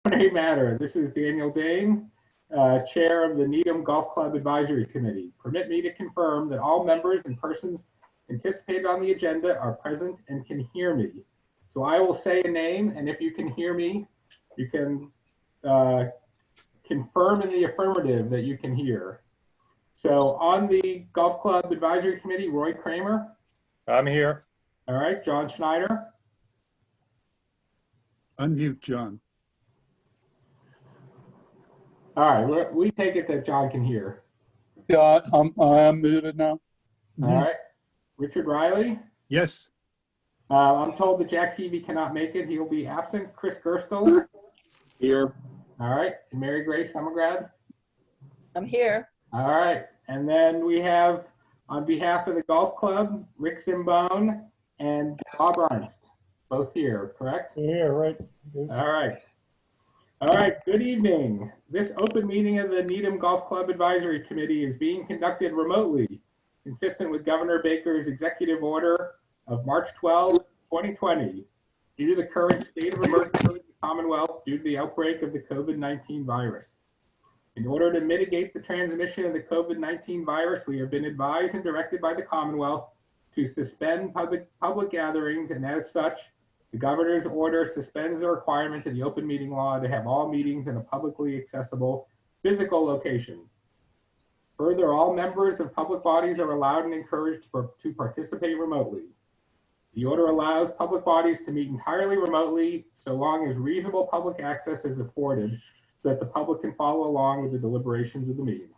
preliminary matter. This is Daniel Dane, Chair of the Needham Golf Club Advisory Committee. Permit me to confirm that all members and persons anticipated on the agenda are present and can hear me. So I will say a name, and if you can hear me, you can confirm in the affirmative that you can hear. So on the Golf Club Advisory Committee, Roy Kramer. I'm here. All right, John Schneider. Unmute, John. All right, we take it that John can hear. Yeah, I'm muted now. All right, Richard Riley. Yes. I'm told that Jack Heavey cannot make it. He'll be absent. Chris Gerstle. Here. All right, and Mary Grace Summergrad. I'm here. All right, and then we have, on behalf of the golf club, Rick Zimbone and Bob Ernst, both here, correct? Yeah, right. All right. All right, good evening. This open meeting of the Needham Golf Club Advisory Committee is being conducted remotely, consistent with Governor Baker's executive order of March 12, 2020, due to the current state of emergency in the Commonwealth due to the outbreak of the COVID-19 virus. In order to mitigate the transmission of the COVID-19 virus, we have been advised and directed by the Commonwealth to suspend public gatherings, and as such, the governor's order suspends the requirement of the open meeting law to have all meetings in a publicly accessible physical location. Further, all members of public bodies are allowed and encouraged to participate remotely. The order allows public bodies to meet entirely remotely so long as reasonable public access is afforded so that the public can follow along with the deliberations of the meeting.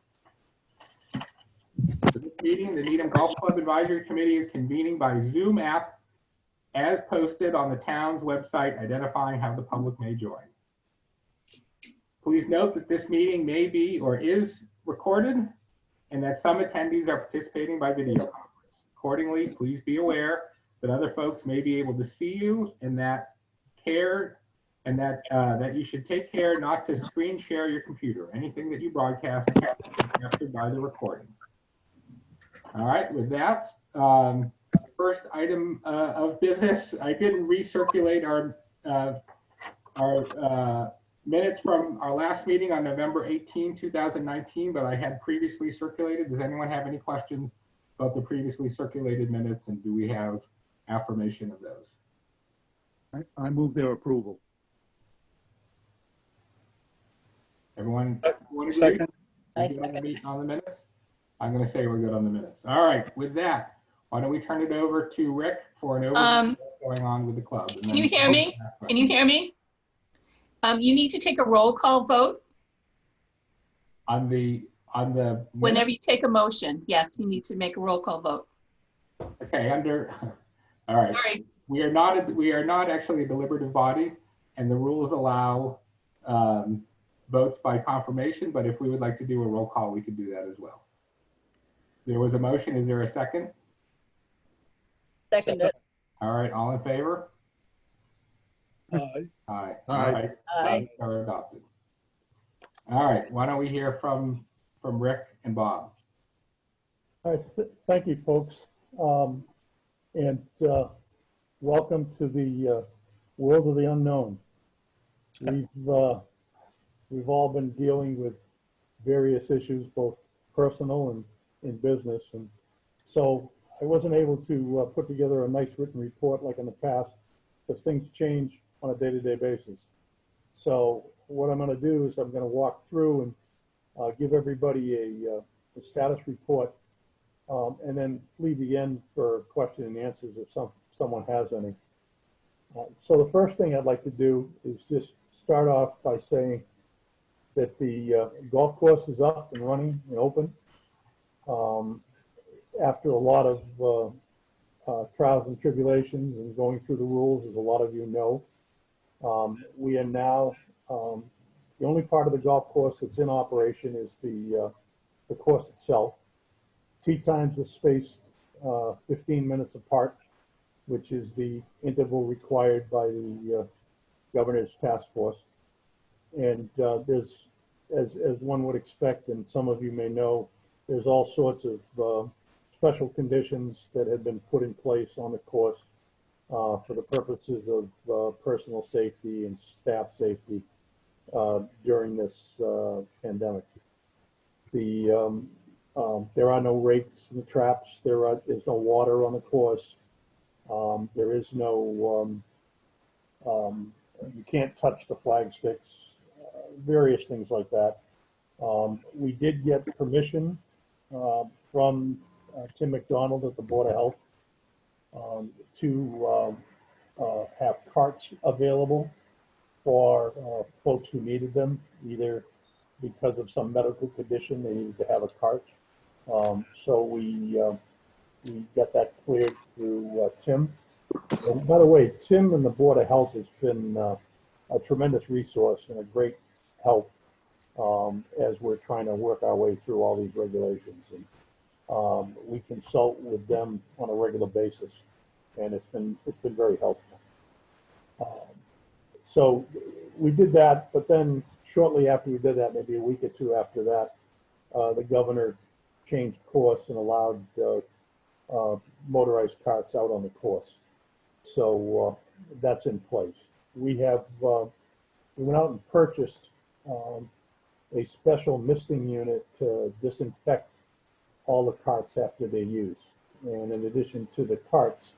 For this meeting, the Needham Golf Club Advisory Committee is convening by Zoom app as posted on the town's website, identifying how the public may join. Please note that this meeting may be or is recorded and that some attendees are participating by video conference. Accordingly, please be aware that other folks may be able to see you and that you should take care not to screen share your computer. Anything that you broadcast is captured by the recording. All right, with that, first item of business, I didn't recirculate our minutes from our last meeting on November 18, 2019, but I had previously circulated. Does anyone have any questions about the previously circulated minutes, and do we have affirmation of those? I move their approval. Everyone agree? Second. I Good second. on the minutes? I'm going to say we're good on the minutes. All right, with that, why don't we turn it over to Rick for an overview of what's going on with the club. Can you hear me? Can you hear me? You need to take a roll call vote on the whenever you take a motion. Yes, you need to make a roll call vote. Okay, all right. Sorry. We are not actually a deliberative body, and the rules allow votes by confirmation, but if we would like to do a roll call, we could do that as well. There was a motion. Is there a second? Second it. All right, all in favor? Aye. Aye. Aye. All right. Aye. Are adopted. All right, why don't we hear from Rick and Bob? All right, thank you, folks. And welcome to the world of the unknown. We've all been dealing with various issues, both personal and in business. And so I wasn't able to put together a nice written report like in the past, because things change on a day-to-day basis. So what I'm going to do is I'm going to walk through and give everybody a status report, and then leave the end for question and answers if someone has any. So the first thing I'd like to do is just start off by saying that the golf course is up and running and open. After a lot of trials and tribulations and going through the rules, as a lot of you know, we are now, the only part of the golf course that's in operation is the course itself. Tee times are spaced 15 minutes apart, which is the interval required by the governor's task force. And there's, as one would expect, and some of you may know, there's all sorts of special conditions that have been put in place on the course for the purposes of personal safety and staff safety. this pandemic. There are no rakes in the traps. There's no water on the course. There is no, you can't touch the flag sticks, various things like that. We did get permission from Tim McDonald at the Board of Health to have carts available for folks who needed them, either because of some medical condition, they needed to have a cart. So we got that cleared through Tim. And by the way, Tim and the Board of Health has been a tremendous resource and a great help as we're trying to work our way through all these regulations. And we consult with them on a regular basis, and it's been very helpful. So we did that, but then shortly after we did that, maybe a week or two after that, the governor changed course and allowed motorized carts out on the course. So that's in place. We went out and purchased a special misting unit to disinfect all the carts after they're used. And in addition to the carts,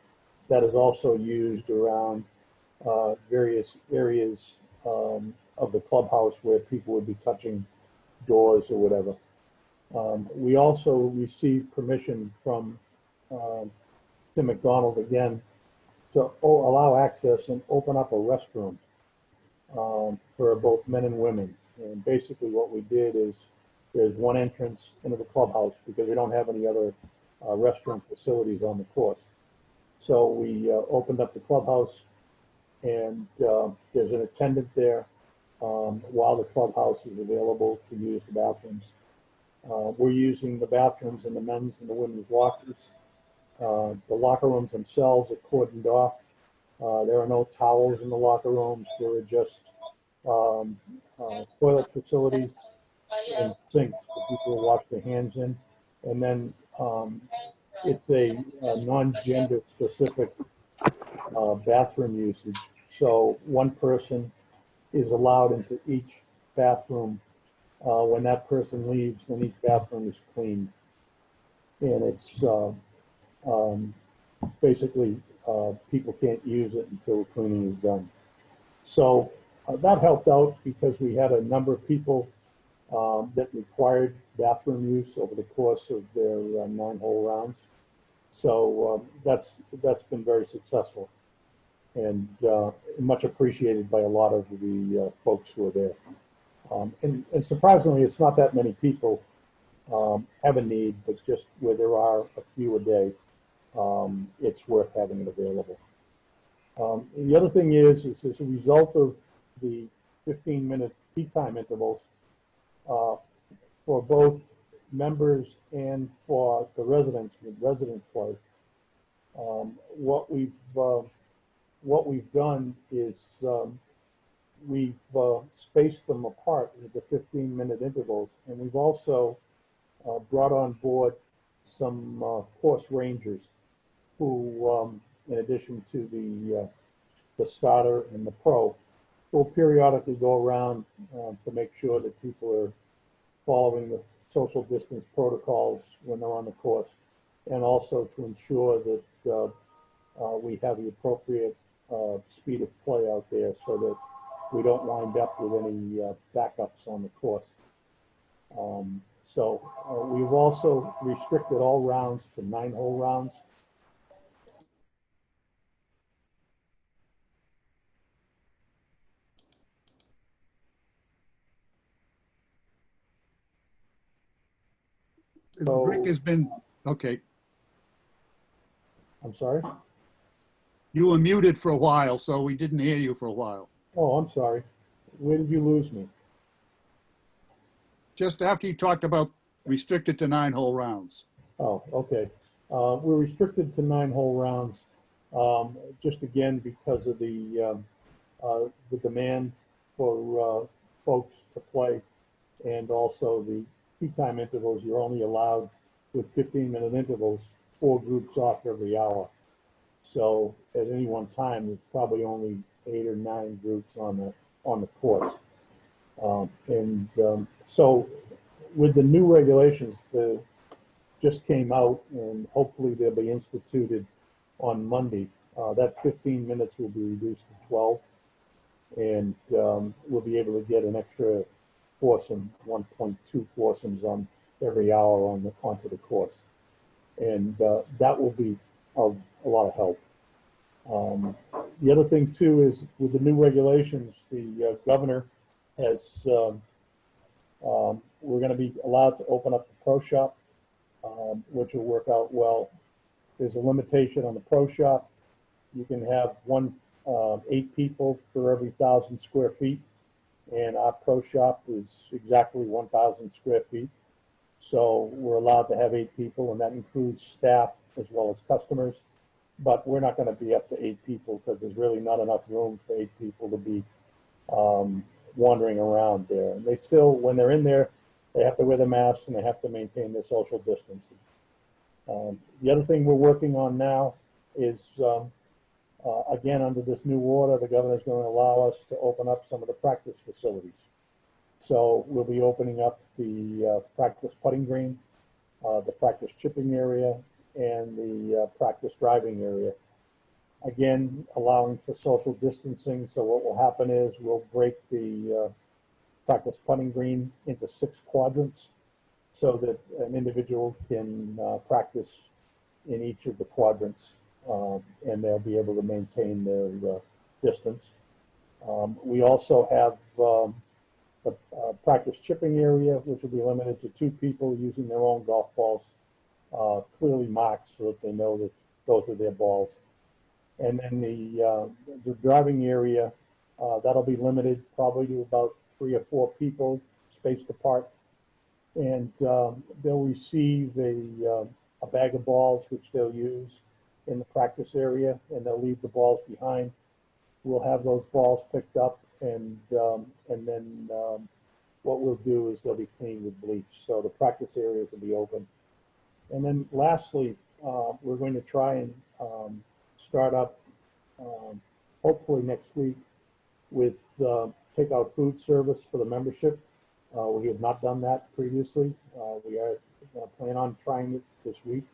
that is also used around various areas of the clubhouse where people would be touching doors or whatever. We also received permission from Tim McDonald again to allow access and open up a restroom for both men and women. And basically what we did is there's one entrance into the clubhouse because we don't have any other restroom facilities on the course. So we opened up the clubhouse, and there's an attendant there while the clubhouse is available to use the bathrooms. We're using the bathrooms in the men's and the women's lockers. The locker rooms themselves are cordoned off. There are no towels in the locker rooms. There are just toilet facilities and sinks for people to wash their hands in. And then it's a non-gender specific bathroom usage. So one person is allowed into each bathroom. When that person leaves, then each bathroom is cleaned. And it's basically people can't use it until the cleaning is done. So that helped out because we had a number of people that required bathroom use over the course of their 9-hole rounds. So that's been very successful and much appreciated by a lot of the folks who are there. And surprisingly, it's not that many people have a need, but just where there are a few a day, it's worth having it available. The other thing is as a result of the 15-minute tea time intervals for both members and for the residents with resident play, what we've done is we've spaced them apart with the 15-minute intervals, and we've also brought on board some course rangers who, in addition to the starter and the pro, will periodically go around to make sure that people are following the social distance protocols when they're on the course, and also to ensure that we have the appropriate speed of play out there so that we don't wind up with any backups on the course. So we've also restricted all rounds to 9-hole rounds. Rick has been, okay, I'm sorry? you were muted for a while, so we didn't hear you for a while. Oh, I'm sorry. Where did you lose me? Just after you talked about restricted to 9-hole rounds. Oh, okay. We're restricted to 9-hole rounds, just again because of the demand for folks to play, and also the tea time intervals. You're only allowed with 15-minute intervals, 4 groups off every hour. So at any one time, there's probably only 8 or 9 groups on the course. So with the new regulations that just came out, and hopefully they'll be instituted on Monday, that 15 minutes will be reduced to 12. And we'll be able to get an extra foursome, 1.2 foursomes on every hour onto the course. And that will be of a lot of help. The other thing too is with the new regulations, the governor has, we're going to be allowed to open up the pro shop, which will work out well. There's a limitation on the pro shop. You can have 8 people for every 1,000 square feet. And our pro shop is exactly 1,000 square feet. So we're allowed to have 8 people, and that includes staff as well as customers. But we're not going to be up to 8 people because there's really not enough room for 8 people to be wandering around there. And they still, when they're in there, they have to wear the masks and they have to maintain their social distancing. The other thing we're working on now is, again, under this new order, the governor's going to allow us to open up some of the practice facilities. So we'll be opening up the practice putting green, the practice chipping area, and the practice driving area. Again, allowing for social distancing. So what will happen is we'll break the practice putting green into 6 quadrants so that an individual can practice in each of the quadrants, and they'll be able to maintain their distance. We also have the practice chipping area, which will be limited to 2 people using their own golf balls, clearly marked so that they know that those are their balls. And then the driving area, that'll be limited probably to about 3 or 4 people spaced apart. And they'll receive a bag of balls, which they'll use in the practice area, and they'll leave the balls behind. We'll have those balls picked up, and then what we'll do is they'll be cleaned with bleach. So the practice areas will be open. And then lastly, we're going to try and start up, hopefully next week, with takeout food service for the membership. We have not done that previously. We are plan on trying it this week.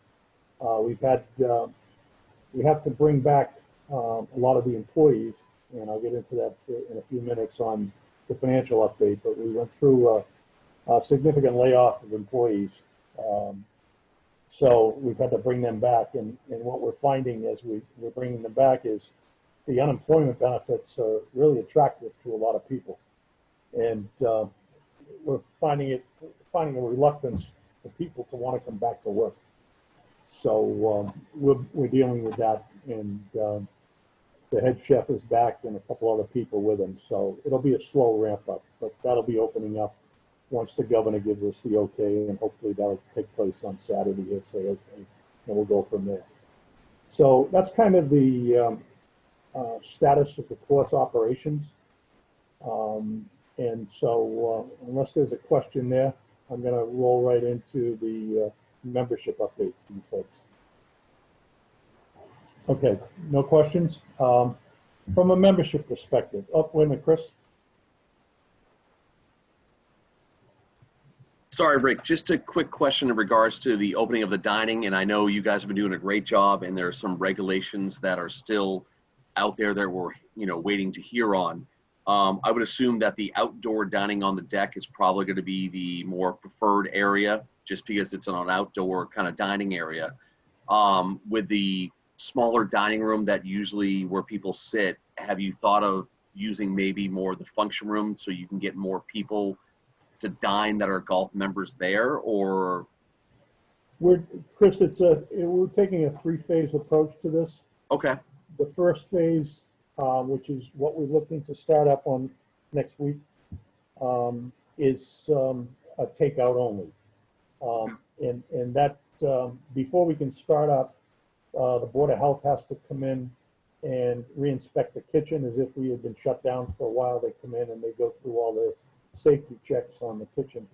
We have to bring back a lot of the employees, and I'll get into that in a few minutes on the financial update, but we went through a significant layoff of employees. So we've had to bring them back, and what we're finding as we're bringing them back is the unemployment benefits are really attractive to a lot of people. And we're finding a reluctance for people to want to come back to work. So we're dealing with that, and the head chef is back and a couple other people with him. So it'll be a slow ramp up, but that'll be opening up once the governor gives us the okay, and hopefully that'll take place on Saturday. He'll say okay, and we'll go from there. So that's kind of the status of the course operations. And so unless there's a question there, I'm going to roll right into the membership update for you folks. Okay, no questions. From a membership perspective, wait a minute, Chris. Sorry, Rick, just a quick question in regards to the opening of the dining, and I know you guys have been doing a great job, and there are some regulations that are still out there that we're waiting to hear on. I would assume that the outdoor dining on the deck is probably going to be the more preferred area, just because it's an outdoor kind of dining area. With the smaller dining room that usually where people sit, have you thought of using maybe more of the function room so you can get more people to dine that are golf members there? Or Chris, we're taking a 3-phase approach to this. okay. The first phase, which is what we're looking to start up on next week, is a takeout only. And that before we can start up, the Board of Health has to come in and re-inspect the kitchen as if we had been shut down for a while. They come in and they go through all the safety checks on the kitchen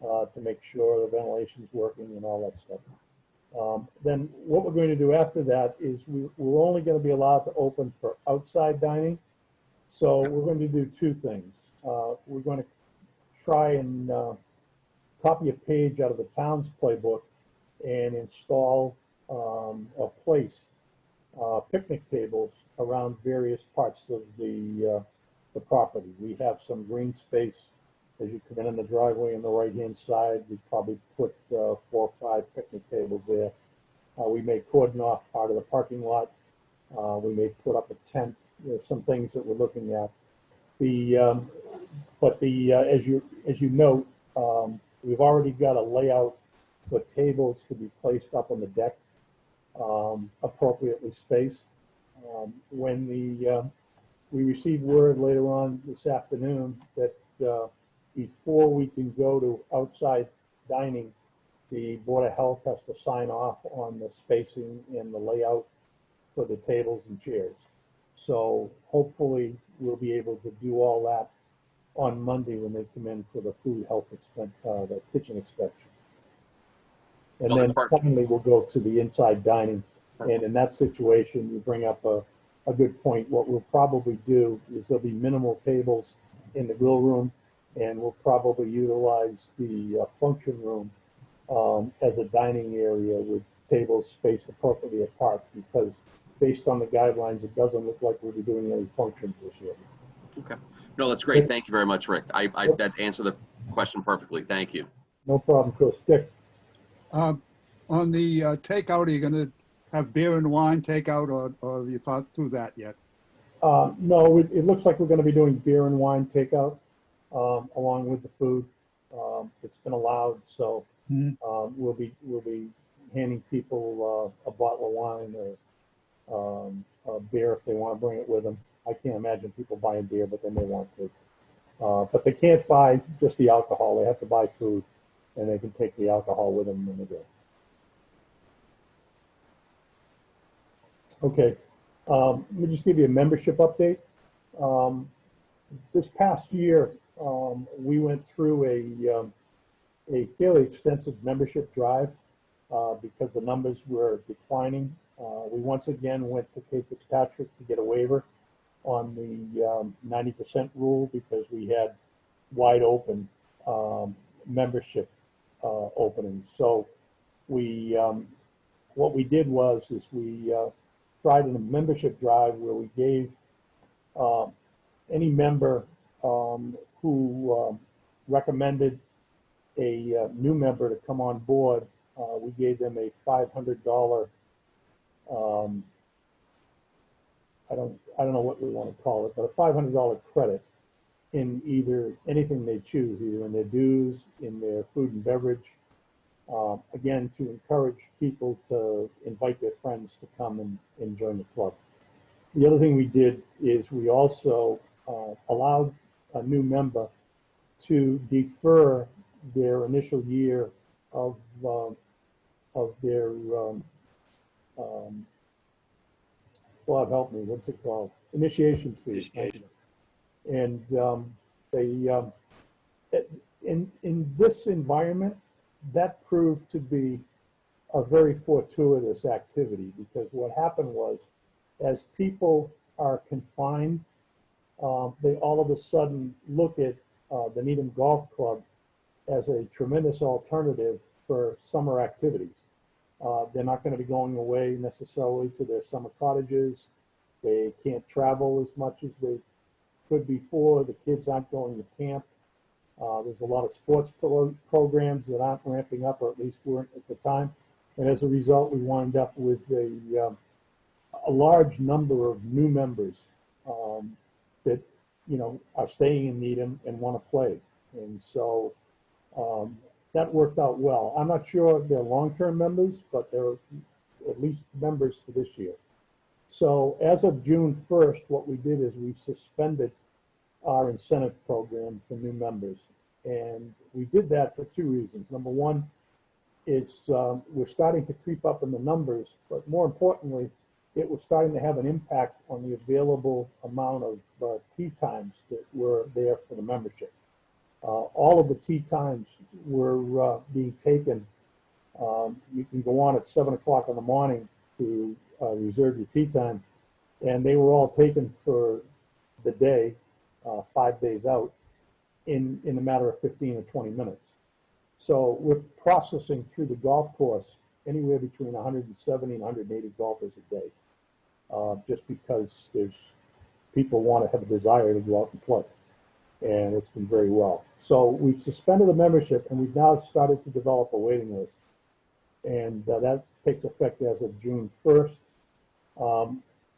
to make sure the ventilation's working and all that stuff. Then what we're going to do after that is we're only going to be allowed to open for outside dining. So we're going to do 2 things. We're going to try and copy a page out of the town's playbook and install or place picnic tables around various parts of the property. We have some green space as you come in the driveway on the right-hand side. We probably put 4 or 5 picnic tables there. We may cordon off part of the parking lot. We may put up a tent. There's some things that we're looking at. As you note, we've already got a layout for tables to be placed up on the deck, appropriately spaced. When we received word later on this afternoon that before we can go to outside dining, the Board of Health has to sign off on the spacing and the layout for the tables and chairs. So hopefully we'll be able to do all that on Monday when they come in for the the kitchen inspection. And Well, then that's perfect. finally we'll go to the inside dining. And in that situation, you bring up a good point. What we'll probably do is there'll be minimal tables in the grill room, and we'll probably utilize the function room as a dining area with tables spaced appropriately apart, because based on the guidelines, it doesn't look like we'll be doing any functions this year. Okay. No, that's great. Thank you very much, Rick. That answered the question perfectly. Thank you. No problem, Chris. Dick? On the takeout, are you going to have beer and wine takeout, or have you thought through that yet? No, it looks like we're going to be doing beer and wine takeout along with the food. It's been allowed, so we'll be handing people a bottle of wine or a beer if they want to bring it with them. I can't imagine people buying beer, but they may want to. But they can't buy just the alcohol. They have to buy food, and they can take the alcohol with them when they go. Okay, let me just give you a membership update. This past year, we went through a fairly extensive membership drive because the numbers were declining. We once again went to Cape Fitzpatrick to get a waiver on the 90% rule because we had wide open membership openings. So what we did was we tried in a membership drive where we gave any member who recommended a new member to come on board, we gave them a $500 I don't know what we want to call it, but a $500 credit in either anything they choose, either in their dues, in their food and beverage, again, to encourage people to invite their friends to come and join the club. The other thing we did is we also allowed a new member to defer their initial year of their Bob, help me, what's it called? Initiation fees. And in this environment, that proved to be a very fortuitous activity, because what happened was, as people are confined, they all of a sudden look at the Needham Golf Club as a tremendous alternative for summer activities. They're not going to be going away necessarily to their summer cottages. They can't travel as much as they could before. The kids aren't going to camp. There's a lot of sports programs that aren't ramping up, or at least weren't at the time. And as a result, we wind up with a large number of new members that, are staying in Needham and want to play. And so that worked out well. I'm not sure if they're long-term members, but they're at least members for this year. So as of June 1st, what we did is we suspended our incentive program for new members. And we did that for 2 reasons. Number one is we're starting to creep up in the numbers, but more importantly, it was starting to have an impact on the available amount of tee times that were there for the membership. All of the tee times were being taken. You can go on at 7 o'clock in the morning to reserve your tee time, and they were all taken for the day, 5 days out. in a matter of 15 or 20 minutes. So we're processing through the golf course anywhere between 170 and 180 golfers a day, just because there's people want to have a desire to go out and play, and it's been very well. So we've suspended the membership, and we've now started to develop a waiting list, and that takes effect as of June 1st.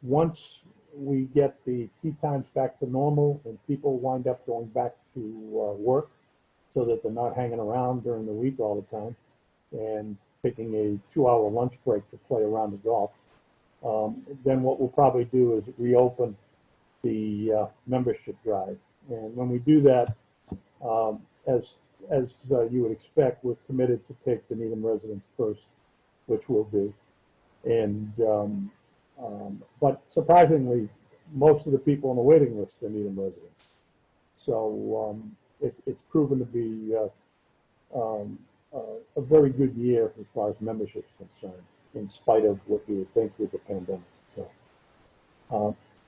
Once we get the tee times back to normal and people wind up going back to work so that they're not hanging around during the week all the time and taking a 2-hour lunch break to play around the golf, then what we'll probably do is reopen the membership drive. And when we do that, as you would expect, we're committed to take the Needham residents first, which we'll do. And but surprisingly, most of the people on the waiting list are Needham residents. So it's proven to be a very good year as far as membership is concerned, in spite of what you would think with the pandemic. So,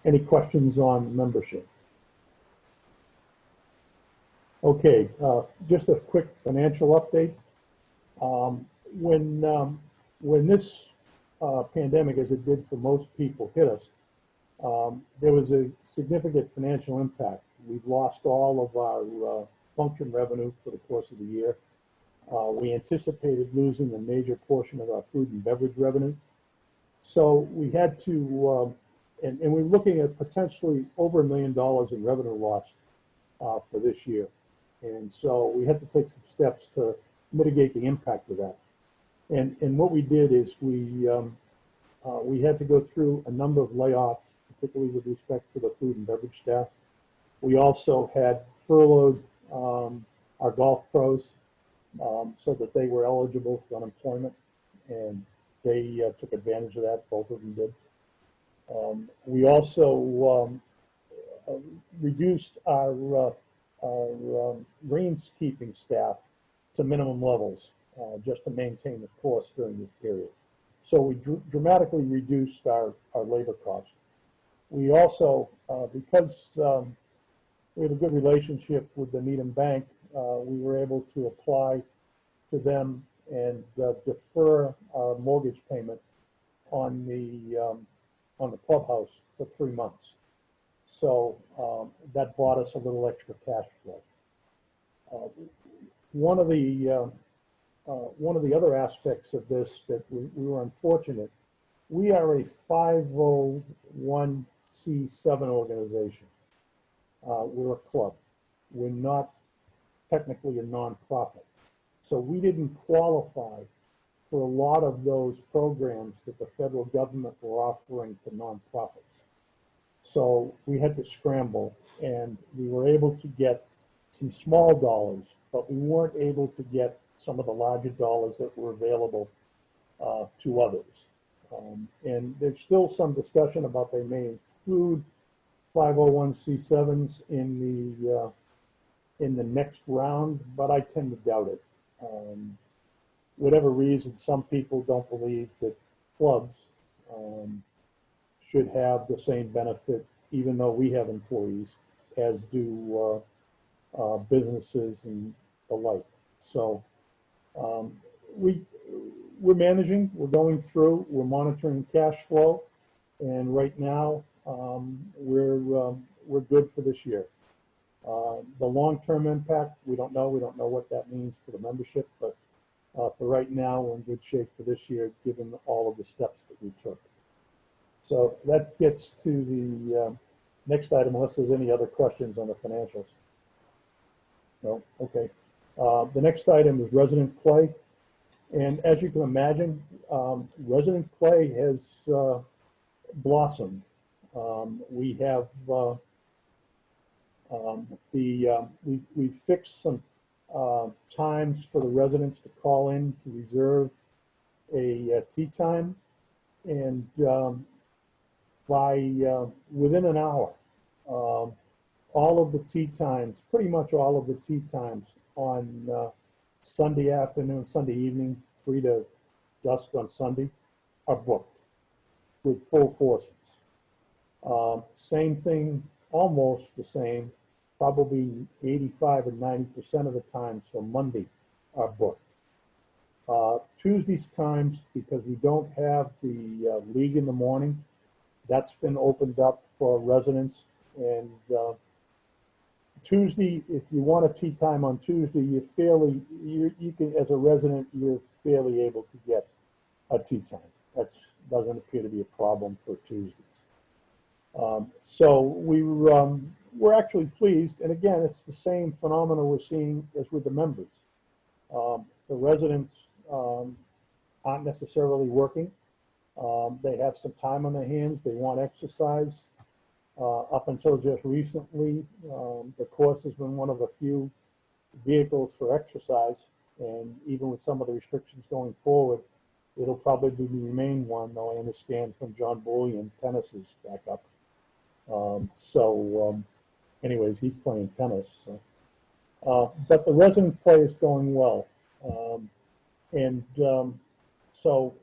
any questions on membership? Okay, just a quick financial update. When this pandemic, as it did for most people, hit us, there was a significant financial impact. We've lost all of our function revenue for the course of the year. We anticipated losing a major portion of our food and beverage revenue. So we had to, and we're looking at potentially over $1 million in revenue loss for this year. And so we had to take some steps to mitigate the impact of that. And what we did is we had to go through a number of layoffs, particularly with respect to the food and beverage staff. We also had furloughed our golf pros so that they were eligible for unemployment, and they took advantage of that. Both of them did. We also reduced our greenskeeping staff to minimum levels just to maintain the course during this period. So we dramatically reduced our labor costs. We also, because we have a good relationship with the Needham Bank, we were able to apply to them and defer our mortgage payment on the clubhouse for 3 months. So that brought us a little extra cash flow. One of the other aspects of this that we were unfortunate, we are a 501c7 organization. We're a club. We're not technically a nonprofit. So we didn't qualify for a lot of those programs that the federal government were offering to nonprofits. So we had to scramble, and we were able to get some small dollars, but we weren't able to get some of the larger dollars that were available to others. And there's still some discussion about they may include 501c7s in the next round, but I tend to doubt it. Whatever reason, some people don't believe that clubs should have the same benefit, even though we have employees, as do businesses and the like. So we're managing, we're going through, we're monitoring cash flow, and right now we're good for this year. The long-term impact, we don't know. We don't know what that means to the membership, but for right now, we're in good shape for this year, given all of the steps that we took. So that gets to the next item, unless there's any other questions on the financials. No? Okay. The next item is resident play. And as you can imagine, resident play has blossomed. We have we fixed some times for the residents to call in to reserve a tee time, and by within an hour, all of the tee times, pretty much all of the tee times on Sunday afternoon, Sunday evening, 3 to dusk on Sunday, are booked with full foursomes. Same thing, almost the same probably 85 or 90% of the times for Monday are booked. Tuesday's times, because we don't have the league in the morning, that's been opened up for residents. And Tuesday, if you want a tea time on Tuesday, you can, as a resident, you're fairly able to get a tea time. That doesn't appear to be a problem for Tuesdays. So we're actually pleased. And again, it's the same phenomena we're seeing as with the members. The residents aren't necessarily working. They have some time on their hands. They want exercise. Up until just recently, the course has been one of the few vehicles for exercise. And even with some of the restrictions going forward, it'll probably remain one, though I understand from John Bullion, tennis is back up. Anyways, he's playing tennis. So. But the resident play is going well. So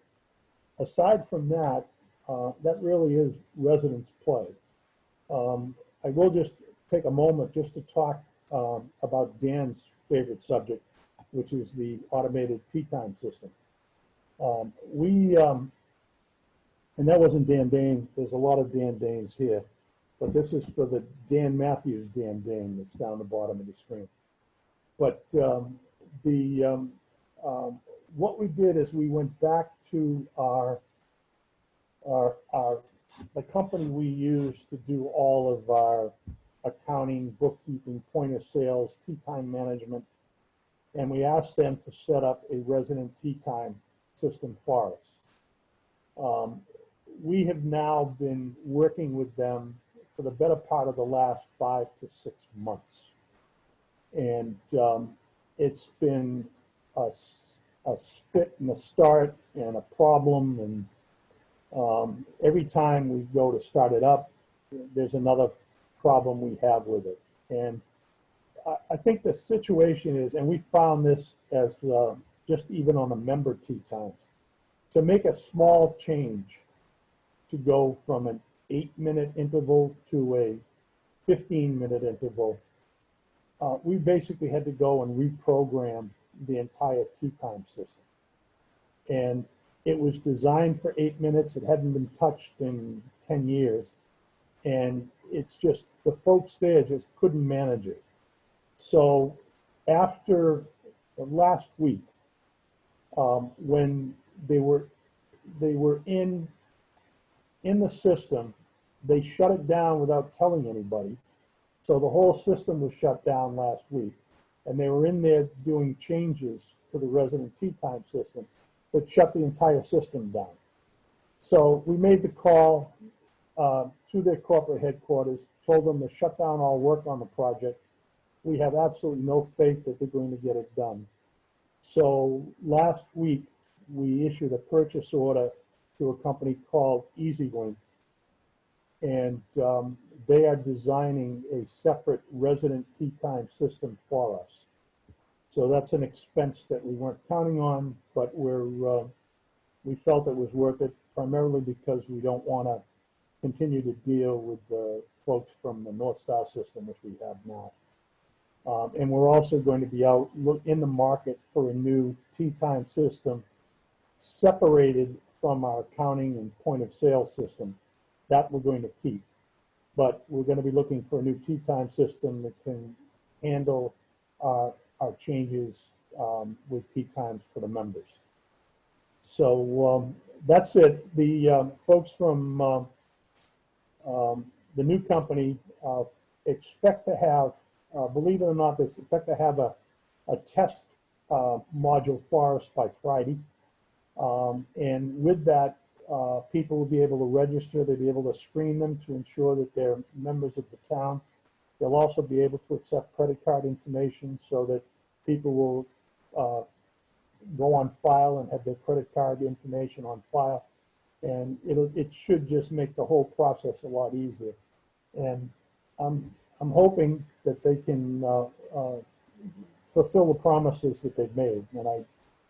aside from that, that really is residents play. I will just take a moment just to talk about Dan's favorite subject, which is the automated tea time system. And that wasn't Dan Dane. There's a lot of Dan Danes here, but this is for the Dan Matthews Dan Dane that's down the bottom of the screen. But what we did is we went back to the company we use to do all of our accounting, bookkeeping, point of sales, tea time management, and we asked them to set up a resident tea time system for us. We have now been working with them for the better part of the last 5 to 6 months. And it's been a spit and a start and a problem. And every time we go to start it up, there's another problem we have with it. And I think the situation is, and we found this as just even on the member tea times, to make a small change to go from an 8-minute interval to a 15-minute interval, we basically had to go and reprogram the entire tea time system. And it was designed for 8 minutes. It hadn't been touched in 10 years. And it's just, the folks there just couldn't manage it. So after the last week, when they were in the system, they shut it down without telling anybody. So the whole system was shut down last week. And they were in there doing changes to the resident tea time system that shut the entire system down. So we made the call to their corporate headquarters, told them to shut down all work on the project. We have absolutely no faith that they're going to get it done. So last week, we issued a purchase order to a company called EasyLink. And they are designing a separate resident tea time system for us. So that's an expense that we weren't counting on, but we felt it was worth it, primarily because we don't want to continue to deal with the folks from the North Star system, which we have now. And we're also going to be out in the market for a new tea time system separated from our accounting and point of sale system. That we're going to keep. But we're going to be looking for a new tea time system that can handle our changes with tea times for the members. So that's it. The folks from the new company expect to have, believe it or not, they expect to have a test module for us by Friday. And with that, people will be able to register. They'll be able to screen them to ensure that they're members of the town. They'll also be able to accept credit card information so that people will go on file and have their credit card information on file. And it should just make the whole process a lot easier. And I'm hoping that they can fulfill the promises that they've made, and I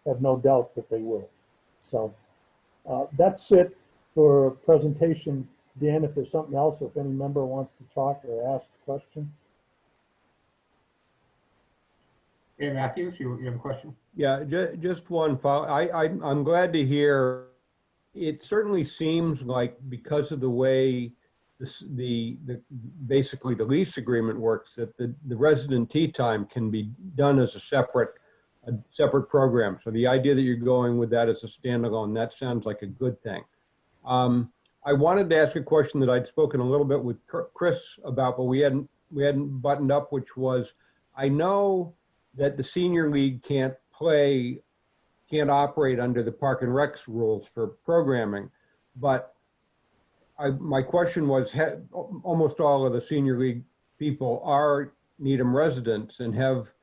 have no doubt that they will. So that's it for presentation. Dan, if there's something else, or if any member wants to talk or ask a question. Okay, Matthews, you have a question? Yeah, just one follow. I'm glad to hear. It certainly seems like because of the way basically the lease agreement works, that the resident tea time can be done as a separate program. So the idea that you're going with that as a standalone, that sounds like a good thing. I wanted to ask a question that I'd spoken a little bit with Chris about, but we hadn't buttoned up, which was, I know that the senior league can't operate under the Park and Rec's rules for programming, but my question was, almost all of the senior league people are Needham residents and have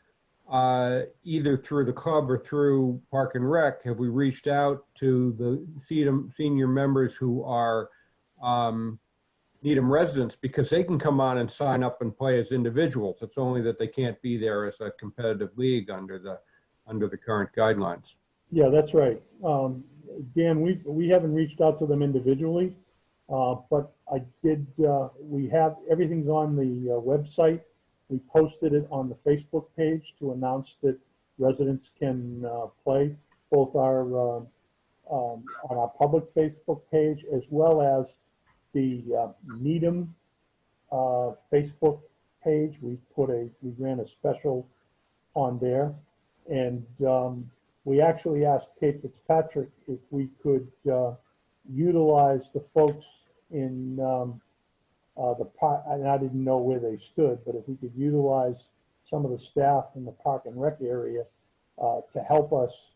either through the club or through Park and Rec, have we reached out to the senior members who are Needham residents, because they can come on and sign up and play as individuals. It's only that they can't be there as a competitive league under the current guidelines. Yeah, that's right. Dan, we haven't reached out to them individually, but I did, we have, everything's on the website. We posted it on the Facebook page to announce that residents can play, both on our public Facebook page as well as the Needham Facebook page. We ran a special on there, and we actually asked Kate Fitzpatrick if we could utilize the folks in the park, and I didn't know where they stood, but if we could utilize some of the staff in the Park and Rec area to help us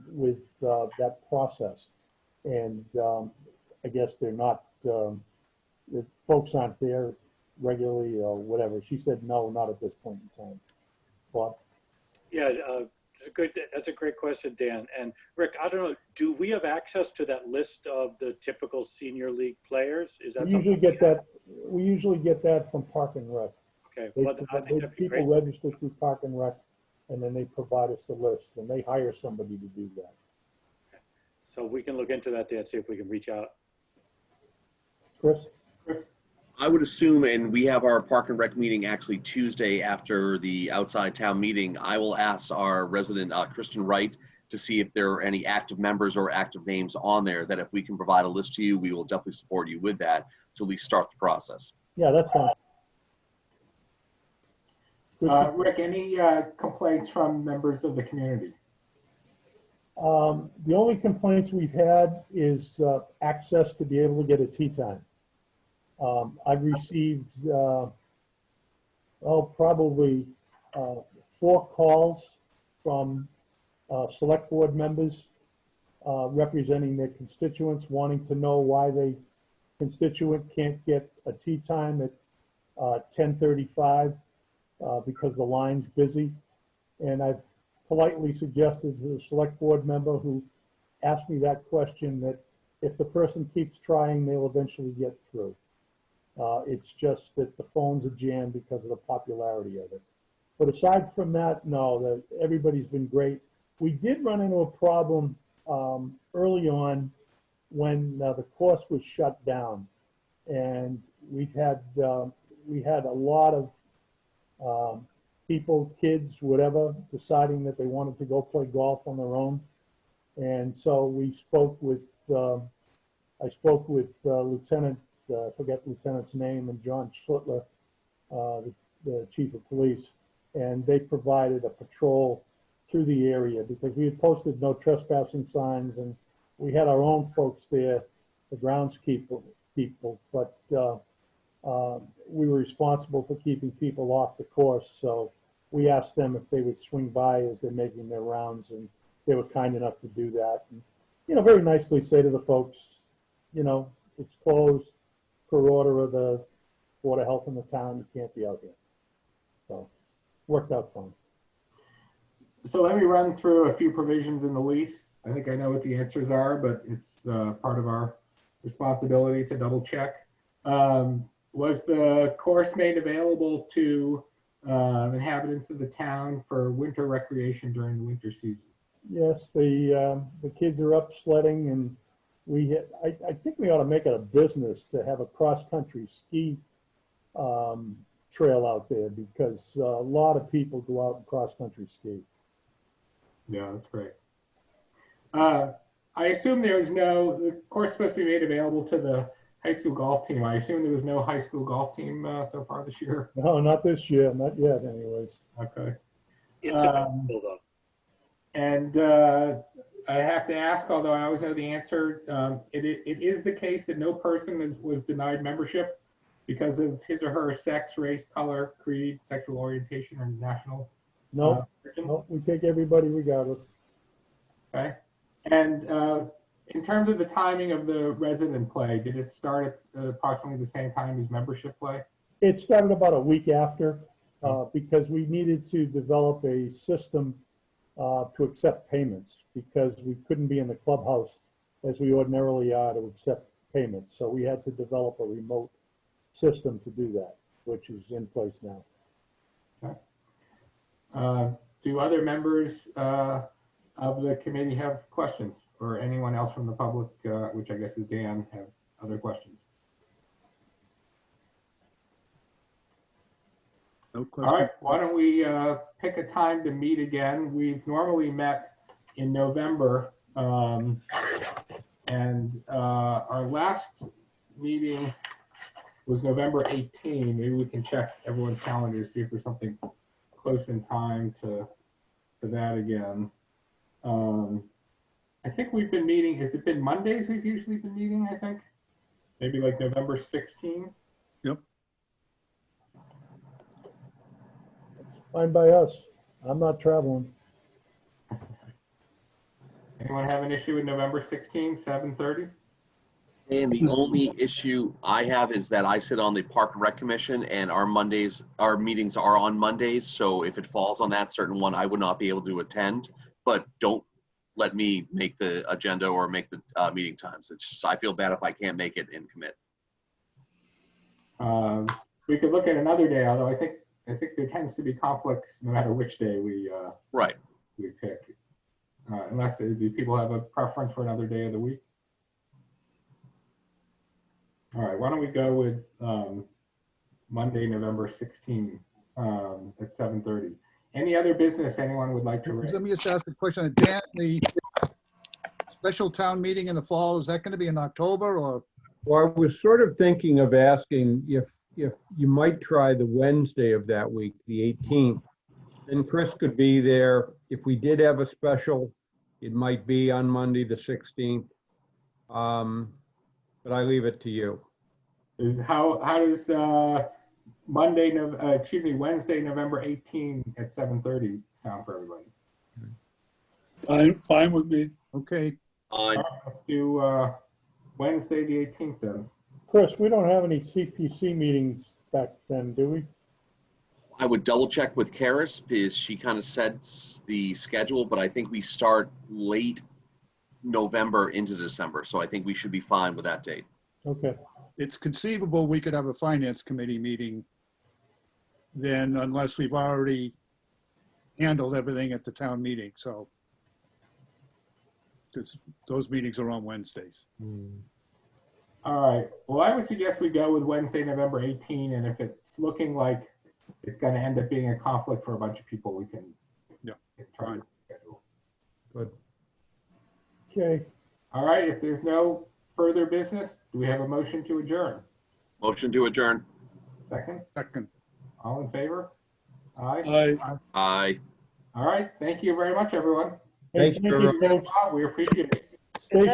with that process. And I guess they're not, the folks aren't there regularly or whatever. She said, no, not at this point in time. Bob? Yeah, that's a great question, Dan. And Rick, I don't know, do we have access to that list of the typical senior league players? Is that We usually get that from Park and Rec. Okay, well, I think that'd be People great. register through Park and Rec, and then they provide us the list, and they hire somebody to do that. So we can look into that, Dan, see if we can reach out. Chris? I would assume, and we have our Park and Rec meeting actually Tuesday after the outside town meeting. I will ask our resident, Kristen Wright, to see if there are any active members or active names on there, that if we can provide a list to you, we will definitely support you with that to at least start the process. Yeah, that's fine. Rick, any complaints from members of the community? The only complaints we've had is access to be able to get a tea time. I've received, probably 4 calls from select board members representing their constituents, wanting to know why they constituent can't get a tea time at 10:35 because the line's busy. And I've politely suggested to the select board member who asked me that question that if the person keeps trying, they'll eventually get through. It's just that the phones are jammed because of the popularity of it. But aside from that, no, everybody's been great. We did run into a problem early on when the course was shut down, and we had a lot of people, kids, whatever, deciding that they wanted to go play golf on their own. And so we spoke with, I spoke with Lieutenant, I forget the lieutenant's name, and John Schlittler, the chief of police, and they provided a patrol through the area because we had posted no trespassing signs, and we had our own folks there, the groundskeeper people, but we were responsible for keeping people off the course. So we asked them if they would swing by as they're making their rounds, and they were kind enough to do that. And, you know, very nicely say to the folks, you know, it's closed per order of the Board of Health in the town. You can't be out here. So worked out fine. So let me run through a few provisions in the lease. I think I know what the answers are, but it's part of our responsibility to double check. Was the course made available to inhabitants of the town for winter recreation during the winter season? Yes, the kids are up sledding, and I think we ought to make it a business to have a cross-country ski trail out there because a lot of people go out and cross-country ski. Yeah, that's great. I assume there's no, the course supposed to be made available to the high school golf team. I assume there was no high school golf team so far this year. No, not this year, not yet anyways. Okay. It's available though. And I have to ask, although I always know the answer, it is the case that no person was denied membership because of his or her sex, race, color, creed, sexual orientation, or national No, origin. no, we take everybody regardless. Okay. And in terms of the timing of the resident play, did it start at approximately the same time as membership play? It started about a week after because we needed to develop a system to accept payments because we couldn't be in the clubhouse as we ordinarily are to accept payments. So we had to develop a remote system to do that, which is in place now. Okay. Do other members of the committee have questions, or anyone else from the public, which I guess is Dan, have other questions? No All question. right, why don't we pick a time to meet again? We've normally met in November, and our last meeting was November 18. Maybe we can check everyone's calendar to see if there's something close in time to that again. I think we've been meeting, has it been Mondays we've usually been meeting, I think? Maybe like November 16? Yep. Fine by us. I'm not traveling. Anyone have an issue with November 16, 7:30? And the only issue I have is that I sit on the Park and Rec Commission, and our meetings are on Mondays. So if it falls on that certain one, I would not be able to attend. But don't let me make the agenda or make the meeting times. It's just, I feel bad if I can't make it and commit. We could look at another day, although I think there tends to be conflicts no matter which day we Right. pick. Unless do people have a preference for another day of the week? All right, why don't we go with Monday, November 16 at 7:30. Any other business anyone would like to raise? Let me just ask a question. Dan, the special town meeting in the fall, is that going to be in October or? Well, I was sort of thinking of asking if you might try the Wednesday of that week, the 18th. Then Chris could be there. If we did have a special, it might be on Monday, the 16th. But I leave it to you. How does Wednesday, November 18 at 7:30 sound for everybody? Fine with me. Okay, All right, let's do Wednesday, the 18th then. Chris, we don't have any CPC meetings back then, do we? I would double check with Karis because she kind of sets the schedule, but I think we start late November into December. So I think we should be fine with that date. Okay. it's conceivable we could have a finance committee meeting then, unless we've already handled everything at the town meeting, so. Those meetings are on Wednesdays. All right, well, I would suggest we go with Wednesday, November 18, and if it's looking like it's going to end up being a conflict for a bunch of people, we can try fine. to schedule. Good. Okay. All right, if there's no further business, do we have a motion to adjourn? Motion to adjourn. Second, Second. all in favor? Aye. Aye. Aye. All right, thank you very much, everyone. Hey, Thanks, thank everyone. you, folks. We appreciate it. Stay